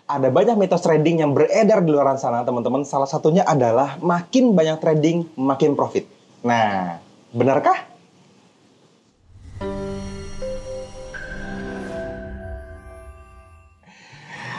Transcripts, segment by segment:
Ada banyak mitos trading yang beredar di luar sana, teman-teman. Salah satunya adalah makin banyak trading, makin profit. Nah, benarkah?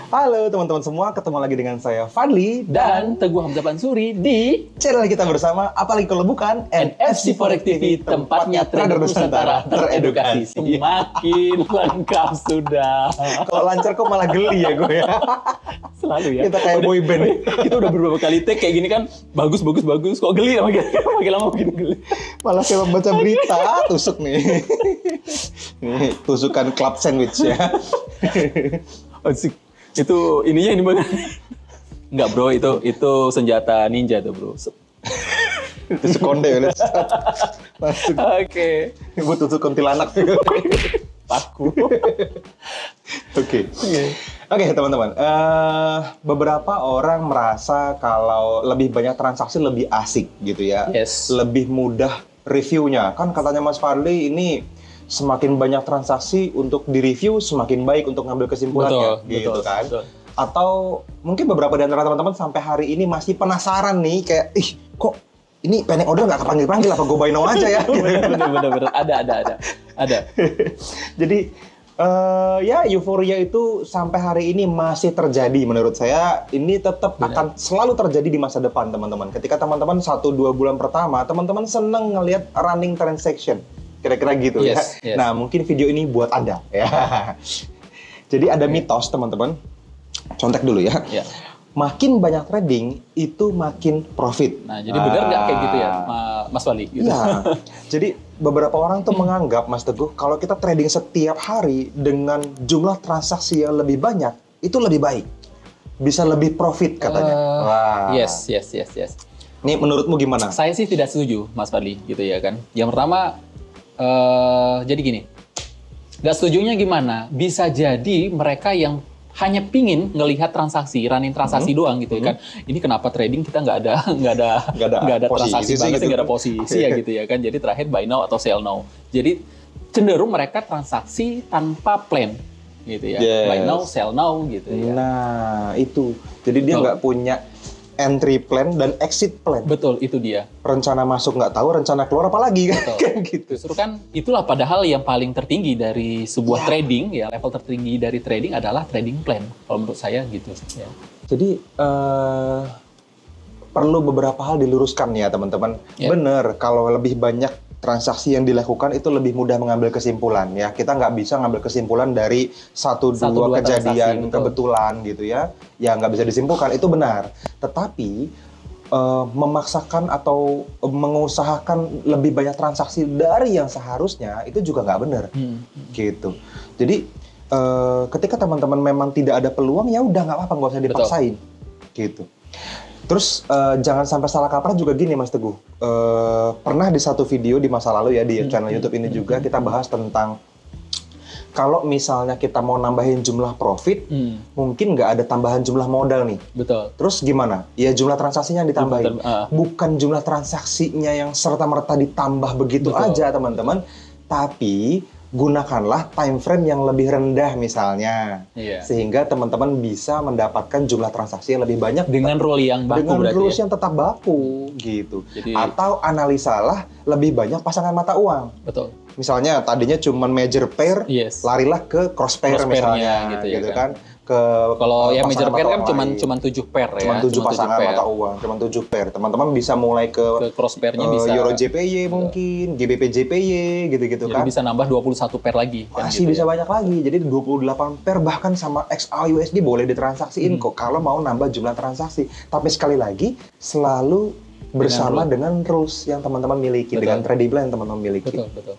Halo teman-teman semua, ketemu lagi dengan saya Fadli dan Teguh Hamzah Mansuri di channel kita bersama, apalagi kalau bukan NFC Forex TV, tempatnya trader Nusantara teredukasi. Semakin lengkap sudah. Kalau lancar kok malah geli ya gue ya. Selalu ya. Kita kayak boy band. Kita udah beberapa kali take kayak gini kan, bagus. Kok geli ya, makin lama makin geli. Malah kayak membaca berita, tusuk nih. Nih, tusukan club sandwich ya. Asik. Itu ininya ini banget. Enggak bro, itu senjata ninja tuh bro. Tusuk konde ya. Masuk. Oke. Ibu tusuk kuntilanak. Paku. Oke, teman-teman. Beberapa orang merasa kalau lebih banyak transaksi lebih asik gitu ya. Yes. Lebih mudah reviewnya. Kan katanya Mas Fadli ini semakin banyak transaksi untuk di-review, semakin baik untuk ngambil kesimpulannya. Betul, kan? Betul. Atau mungkin beberapa di antara teman-teman sampai hari ini masih penasaran nih, kayak, kok ini pending order nggak kepanggil-panggil, apa go buy now aja ya? Bener. Ada. Jadi, ya euforia itu sampai hari ini masih terjadi menurut saya. Ini tetap akan selalu terjadi di masa depan, teman-teman. Ketika teman-teman 1-2 bulan pertama, teman-teman seneng ngelihat running transaction. Kira-kira gitu ya. Nah, mungkin video ini buat Anda ya. Jadi ada mitos, teman-teman. Contek dulu ya. Makin banyak trading itu makin profit. Nah, jadi benar nggak kayak gitu ya, Mas Wali? Gitu. Iya. Jadi beberapa orang tuh menganggap, Mas Teguh, kalau kita trading setiap hari dengan jumlah transaksi yang lebih banyak, itu lebih baik. Bisa lebih profit katanya. Yes. Ini menurutmu gimana? Saya sih tidak setuju, Mas Fadli, gitu ya kan. Yang pertama, jadi gini, nggak setujunya gimana? Bisa jadi mereka yang hanya pingin ngelihat transaksi, running transaksi doang gitu ya kan. Ini kenapa trading kita nggak ada transaksi banget, nggak ada posisi ya gitu ya kan. Jadi terakhir buy now atau sell now. Jadi cenderung mereka transaksi tanpa plan gitu ya. Buy now, sell now gitu ya. Nah itu, jadi dia nggak punya entry plan dan exit plan. Betul, itu dia. Rencana masuk nggak tahu, rencana keluar apalagi kan gitu. Justru kan itulah padahal yang paling tertinggi dari sebuah trading, ya level tertinggi dari trading adalah trading plan. Kalau menurut saya gitu. Ya. Jadi perlu beberapa hal diluruskan ya teman-teman. Bener, kalau lebih banyak transaksi yang dilakukan itu lebih mudah mengambil kesimpulan ya. Kita nggak bisa ngambil kesimpulan dari satu dua kejadian kebetulan gitu ya. Ya nggak bisa disimpulkan, itu benar. Tetapi memaksakan atau mengusahakan lebih banyak transaksi dari yang seharusnya itu juga nggak benar. Gitu. Jadi ketika teman-teman memang tidak ada peluang, ya udah nggak apa-apa, nggak usah dipaksain. Gitu. Terus jangan sampai salah kaprah juga gini Mas Teguh. Pernah di satu video di masa lalu ya di channel YouTube ini juga kita bahas tentang kalau misalnya kita mau nambahin jumlah profit, mungkin nggak ada tambahan jumlah modal nih. Betul. Terus gimana? Ya jumlah transaksinya ditambahin. Bukan jumlah transaksinya yang serta-merta ditambah begitu aja teman-teman. Tapi gunakanlah time frame yang lebih rendah misalnya, sehingga teman-teman bisa mendapatkan jumlah transaksi yang lebih banyak dengan rule yang baku, dengan rules yang tetap baku gitu. Jadi, atau analisalah lebih banyak pasangan mata uang. Betul. Misalnya tadinya cuma major pair, larilah ke cross pair misalnya, gitu kan. Kalau yang major pair kan cuma 7 pair ya. Cuma 7 pasangan mata uang, cuma 7 pair. Teman-teman bisa mulai ke cross pairnya bisa Euro JPY mungkin, GBP JPY gitu-gitu kan. Jadi bisa nambah 21 pair lagi. Masih bisa banyak lagi. Jadi 28 pair bahkan sama XAUSD boleh ditransaksiin kok kalau mau nambah jumlah transaksi. Tapi sekali lagi selalu bersama dengan rules yang teman-teman miliki, dengan trading plan yang teman-teman miliki. Betul.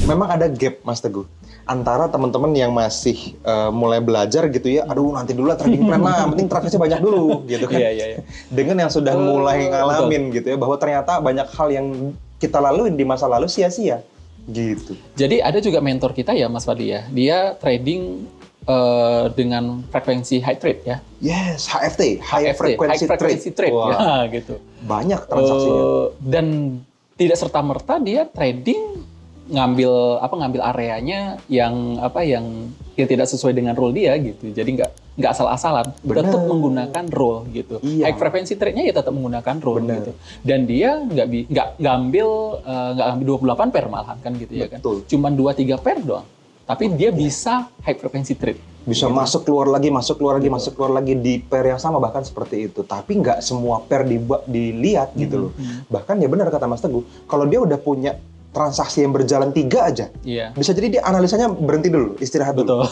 Memang ada gap Mas Teguh antara teman-teman yang masih mulai belajar gitu ya, aduh nanti dulu lah trading plan lah, penting transaksi banyak dulu gitu kan. Dengan yang sudah mulai ngalamin gitu ya, bahwa ternyata banyak hal yang kita laluin di masa lalu sia-sia gitu. Jadi ada juga mentor kita ya Mas Fadli ya, dia trading dengan frekuensi high trade ya. Yes, HFT, high frequency trade. Wah. Ya, gitu. Banyak transaksinya. Dan tidak serta-merta dia trading ngambil areanya yang tidak sesuai dengan rule dia gitu. Jadi nggak asal-asalan, tetap menggunakan rule gitu. Iya. High frequency trade-nya ya tetap menggunakan rule gitu. Dan dia nggak ambil 28 pair malahan kan gitu ya kan. Cuman 2-3 pair doang. Tapi dia bisa high frequency trade. Bisa gitu. Masuk keluar lagi di pair yang sama, bahkan seperti itu. Tapi nggak semua pair dilihat gitu loh. Bahkan ya benar kata Mas Teguh, kalau dia udah punya transaksi yang berjalan 3 aja, bisa jadi dia analisanya berhenti dulu, istirahat dulu.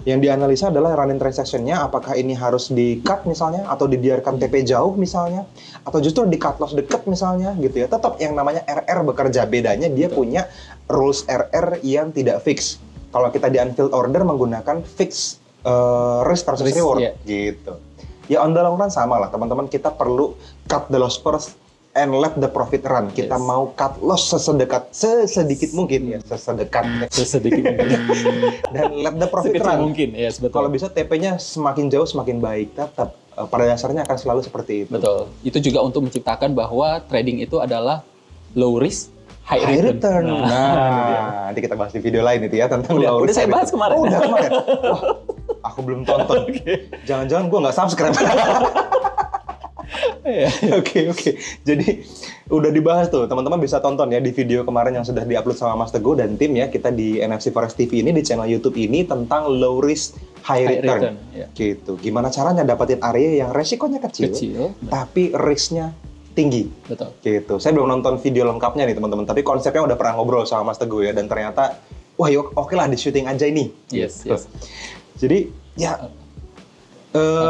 Yang dianalisa adalah running transaction-nya, apakah ini harus di-cut misalnya, atau dibiarkan TP jauh misalnya, atau justru di-cut loss deket misalnya gitu ya. Tetap yang namanya RR bekerja, bedanya dia punya rules RR yang tidak fix. Kalau kita di unfilled order menggunakan fix risk versus reward gitu. Ya on the long run sama lah teman-teman, kita perlu cut the loss first and let the profit run. Kita mau cut loss sesedikit mungkin ya, sesedikit mungkin. Dan let the profit run. Mungkin, yes, betul. Kalau bisa TP-nya semakin jauh semakin baik. Tetap pada dasarnya akan selalu seperti itu. Betul. Itu juga untuk menciptakan bahwa trading itu adalah low risk, high return. Nah, nanti kita bahas di video lain itu ya tentang low risk. Udah saya bahas kemarin. Oh, udah kemarin. Wah, aku belum tonton. Jangan-jangan gue nggak subscribe. Oke. Jadi udah dibahas tuh, teman-teman bisa tonton ya di video kemarin yang sudah diupload sama Mas Teguh dan tim ya, kita di NFC Forex TV ini, di channel YouTube ini tentang low risk high return. Gitu. Gimana caranya dapetin area yang resikonya kecil. Tapi risknya tinggi. Betul. Gitu. Saya belum nonton video lengkapnya nih teman-teman, tapi konsepnya udah pernah ngobrol sama Mas Teguh ya, dan ternyata wah yuk oke lah di syuting aja ini. Yes. Jadi ya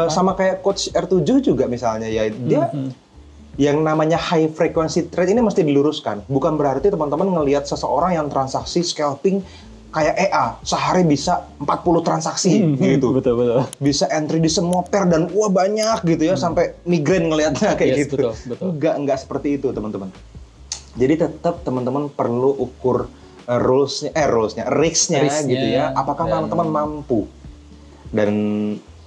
sama kayak coach R7 juga misalnya ya, dia yang namanya high frequency trade ini mesti diluruskan. Bukan berarti teman-teman ngelihat seseorang yang transaksi scalping kayak EA sehari bisa 40 transaksi gitu. Betul. Bisa entry di semua pair dan wah banyak gitu ya, sampai migrain ngelihatnya kayak gitu. Betul. Enggak seperti itu teman-teman. Jadi tetap teman-teman perlu ukur risknya gitu ya. Apakah teman-teman mampu? Dan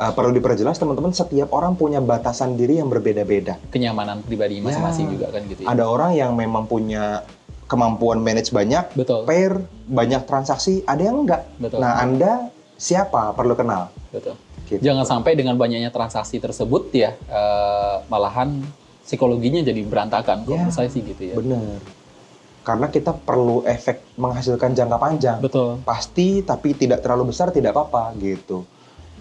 perlu diperjelas teman-teman, setiap orang punya batasan diri yang berbeda-beda. Kenyamanan pribadi masing-masing juga kan gitu ya. Ada orang yang memang punya kemampuan manage banyak, pair, banyak transaksi, ada yang enggak. Nah, Anda siapa? Perlu kenal. Betul. Gitu. Jangan sampai dengan banyaknya transaksi tersebut ya, malahan psikologinya jadi berantakan. Kalau menurut saya sih gitu ya. Bener. Karena kita perlu efek menghasilkan jangka panjang. Betul. Pasti, tapi tidak terlalu besar, tidak apa-apa gitu.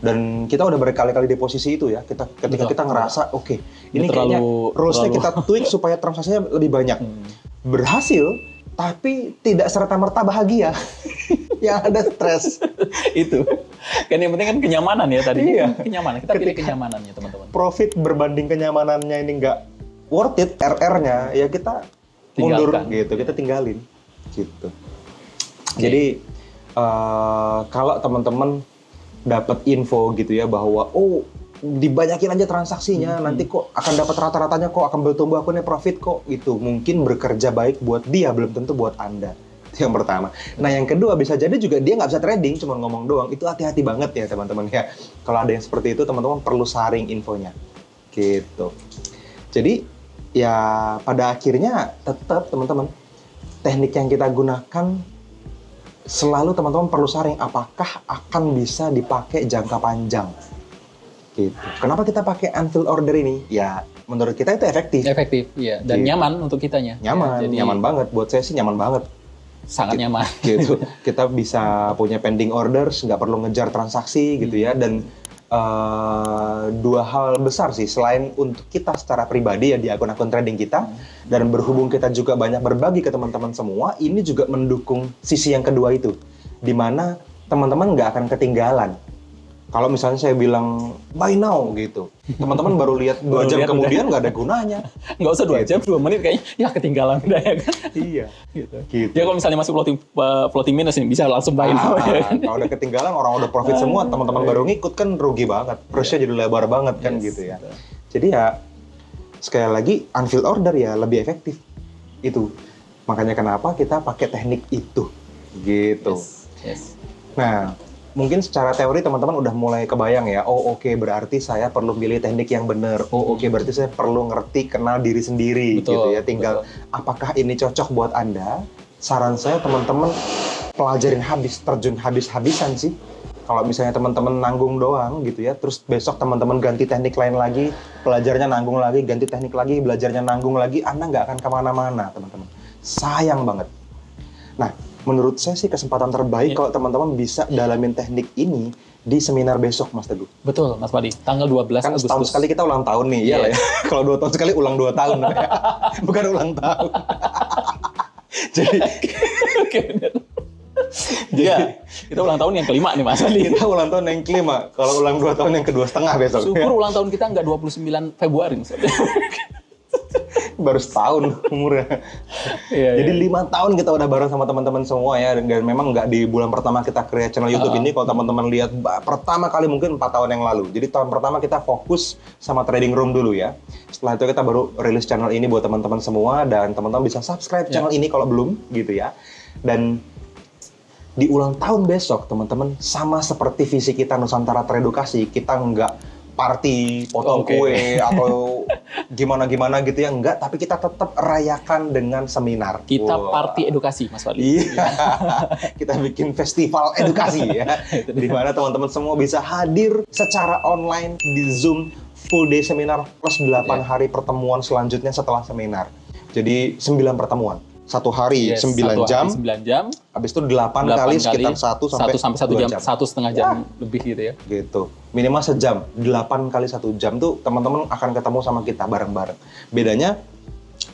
Dan kita udah berkali-kali di posisi itu ya. Ketika kita ngerasa, oke, ini kayaknya rules-nya kita tweak supaya transaksinya lebih banyak. Berhasil, tapi tidak serta-merta bahagia. Yang ada stres. Itu. Kan yang penting kan kenyamanan ya tadi. Kenyamanan. Kita pilih kenyamanannya teman-teman. Profit berbanding kenyamanannya ini nggak worth it, RR-nya, ya kita mundur gitu. Kita tinggalin. Gitu. Jadi, kalau teman-teman dapat info gitu ya bahwa dibanyakin aja transaksinya, nanti kok akan dapat rata-ratanya, kok akan bertumbuh akunnya profit kok gitu. Mungkin bekerja baik buat dia, belum tentu buat Anda. Itu yang pertama. Nah yang kedua, bisa jadi juga dia nggak bisa trading, cuma ngomong doang. Itu hati-hati banget ya teman-teman ya. Kalau ada yang seperti itu, teman-teman perlu saring infonya. Gitu. Jadi ya pada akhirnya tetap teman-teman, teknik yang kita gunakan selalu teman-teman perlu saring apakah akan bisa dipakai jangka panjang. Gitu. Kenapa kita pakai unfilled order ini? Ya, menurut kita itu efektif. Efektif, iya. Dan nyaman untuk kitanya. Nyaman, ya, nyaman banget. Buat saya sih nyaman banget. Sangat nyaman. Gitu. Kita bisa punya pending orders, nggak perlu ngejar transaksi gitu ya. Dan dua hal besar sih, selain untuk kita secara pribadi ya di akun-akun trading kita, dan berhubung kita juga banyak berbagi ke teman-teman semua, ini juga mendukung sisi yang kedua itu, di mana teman-teman nggak akan ketinggalan. Kalau misalnya saya bilang buy now gitu, teman-teman baru lihat 2 jam kemudian nggak ada gunanya. Nggak usah 2 jam, 2 menit kayaknya ya ketinggalan udah ya kan. Iya. Gitu. Ya kalau misalnya masih floating minus ini bisa langsung buy now. Ya kan? Kalau udah ketinggalan, orang udah profit semua, teman-teman baru ngikut kan rugi banget. Price-nya jadi lebar banget kan gitu ya. Jadi ya sekali lagi unfilled order ya lebih efektif itu. Makanya kenapa kita pakai teknik itu gitu. Nah, mungkin secara teori teman-teman udah mulai kebayang ya, oke, berarti saya perlu pilih teknik yang benar. Oke, berarti saya perlu ngerti, kenal diri sendiri gitu ya. Tinggal apakah ini cocok buat Anda? Saran saya teman-teman pelajarin terjun habis-habisan sih. Kalau misalnya teman-teman nanggung doang gitu ya, terus besok teman-teman ganti teknik lain lagi, belajarnya nanggung lagi, ganti teknik lagi, belajarnya nanggung lagi, Anda nggak akan kemana-mana, teman-teman. Sayang banget. Nah, menurut saya sih kesempatan terbaik kalau teman-teman bisa dalamin teknik ini di seminar besok, Mas Teguh. Betul, Mas Padi. Tanggal 12 Kan Agustus. setahun sekali kita ulang tahun nih, iyalah ya. Kalau 2 tahun sekali ulang 2 tahun. Bukan ulang tahun. Jadi, Jadi kita ulang tahun yang kelima nih Mas Padi. Kita ulang tahun yang kelima. Kalau ulang 2 tahun yang kedua setengah besok. Syukur ulang tahun kita nggak 29 Februari. Baru setahun umurnya. Jadi 5 tahun kita udah bareng sama teman-teman semua ya. Dan memang nggak di bulan pertama kita create channel YouTube ini. Kalau teman-teman lihat pertama kali mungkin 4 tahun yang lalu. Jadi tahun pertama kita fokus sama Trading Room dulu ya. Setelah itu kita baru rilis channel ini buat teman-teman semua. Dan teman-teman bisa subscribe channel ini kalau belum gitu ya. Dan di ulang tahun besok teman-teman, sama seperti visi kita Nusantara Teredukasi, kita nggak party, potong kue atau gimana-gimana gitu ya, enggak, tapi kita tetap rayakan dengan seminar. Kita party edukasi, Mas Fadli. Iya. Kita bikin festival edukasi ya. Di mana teman-teman semua bisa hadir secara online di Zoom full day seminar plus 8 hari pertemuan selanjutnya setelah seminar. Jadi 9 pertemuan. 1 hari 9 jam. 9 jam. Habis itu 8 kali sekitar 1 sampai 1 jam. 1,5 jam lebih gitu ya. Gitu. Minimal sejam. 8 kali 1 jam tuh teman-teman akan ketemu sama kita bareng-bareng. Bedanya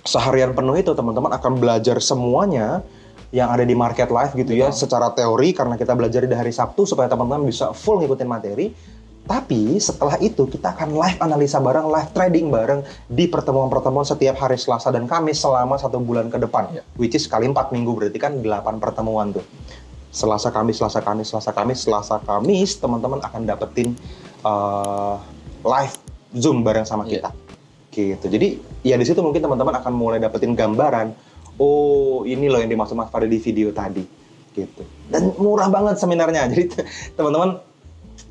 seharian penuh itu teman-teman akan belajar semuanya yang ada di Market Live gitu ya, secara teori karena kita belajar di hari Sabtu supaya teman-teman bisa full ngikutin materi. Tapi setelah itu kita akan live analisa bareng, live trading bareng di pertemuan-pertemuan setiap hari Selasa dan Kamis selama 1 bulan ke depan. Which is kali 4 minggu, berarti kan 8 pertemuan tuh. Selasa, Kamis, Selasa, Kamis, Selasa, Kamis, Selasa, Kamis, teman-teman akan dapetin live Zoom bareng sama kita. Gitu. Jadi ya di situ mungkin teman-teman akan mulai dapetin gambaran, oh ini loh yang dimaksud Mas Fadli di video tadi. Gitu. Dan murah banget seminarnya. Jadi teman-teman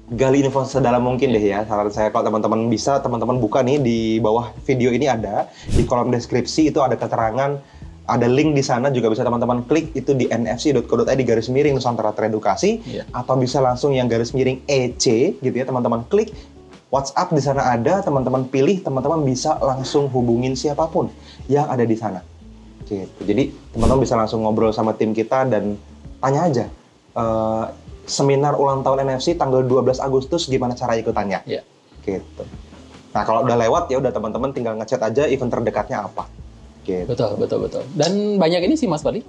gali info sedalam mungkin deh ya. Saran saya kalau teman-teman bisa, teman-teman buka nih di bawah video ini ada, di kolom deskripsi itu ada keterangan, ada link di sana juga bisa teman-teman klik itu di nfc.co.id/Nusantara Teredukasi atau bisa langsung yang /EC gitu ya, teman-teman klik. WhatsApp di sana ada, teman-teman pilih, teman-teman bisa langsung hubungin siapapun yang ada di sana. Gitu. Jadi teman-teman bisa langsung ngobrol sama tim kita dan tanya aja. Seminar ulang tahun NFC tanggal 12 Agustus gimana cara ikutannya? Gitu. Nah, kalau udah lewat ya udah teman-teman tinggal ngechat aja event terdekatnya apa. Gitu. Betul. Dan banyak ini sih Mas Fadli.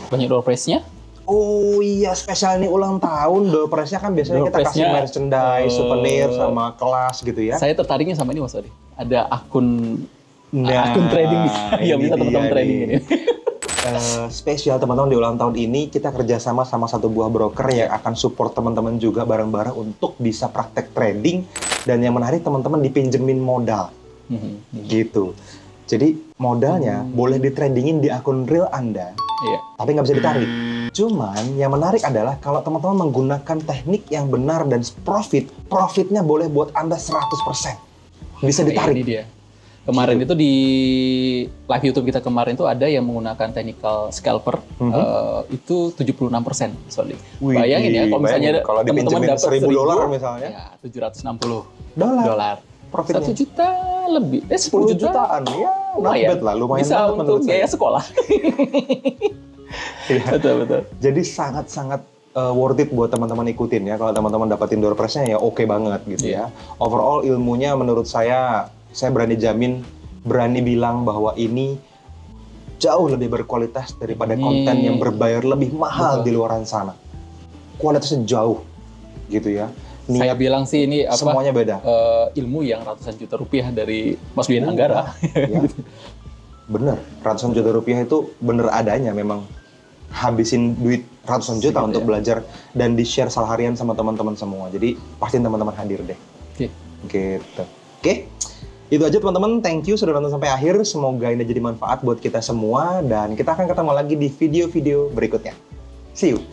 Banyak door prize-nya. Oh iya, spesial ini ulang tahun, door prize-nya kan biasanya kita kasih merchandise, souvenir sama kelas gitu ya. Saya tertariknya sama ini Mas Fadli. Ada akun trading yang bisa teman-teman trading ini. Spesial teman-teman di ulang tahun ini kita kerjasama sama 1 buah broker yang akan support teman-teman juga bareng-bareng untuk bisa praktek trading, dan yang menarik teman-teman dipinjemin modal gitu. Jadi modalnya boleh ditradingin di akun real Anda, tapi nggak bisa ditarik. Cuman yang menarik adalah kalau teman-teman menggunakan teknik yang benar dan profitnya boleh buat Anda 100%. Bisa ditarik. Ini dia. Kemarin itu di live YouTube kita kemarin itu ada yang menggunakan technical scalper itu 76%. Sorry. Bayangin ya kalau misalnya teman-teman dapat $1.000 misalnya. Ya, $760. Profitnya 1 juta lebih. 10 jutaan. Ya, lumayan. Bisa untuk biaya sekolah. Betul. Jadi sangat-sangat worth it buat teman-teman ikutin ya. Kalau teman-teman dapatin door prize-nya ya oke banget gitu ya. Overall ilmunya menurut saya berani jamin, berani bilang bahwa ini jauh lebih berkualitas daripada konten yang berbayar lebih mahal di luaran sana. Kualitasnya jauh, gitu ya. Saya bilang sih ini semuanya beda. Ilmu yang ratusan juta rupiah dari Mas Bian Anggara. Ya. Bener, ratusan juta rupiah itu bener adanya memang. Habisin duit ratusan juta untuk belajar dan di-share seharian sama teman-teman semua. Jadi pastiin teman-teman hadir deh. Gitu. Oke. Itu aja teman-teman, thank you sudah nonton sampai akhir. Semoga ini jadi manfaat buat kita semua dan kita akan ketemu lagi di video-video berikutnya. See you!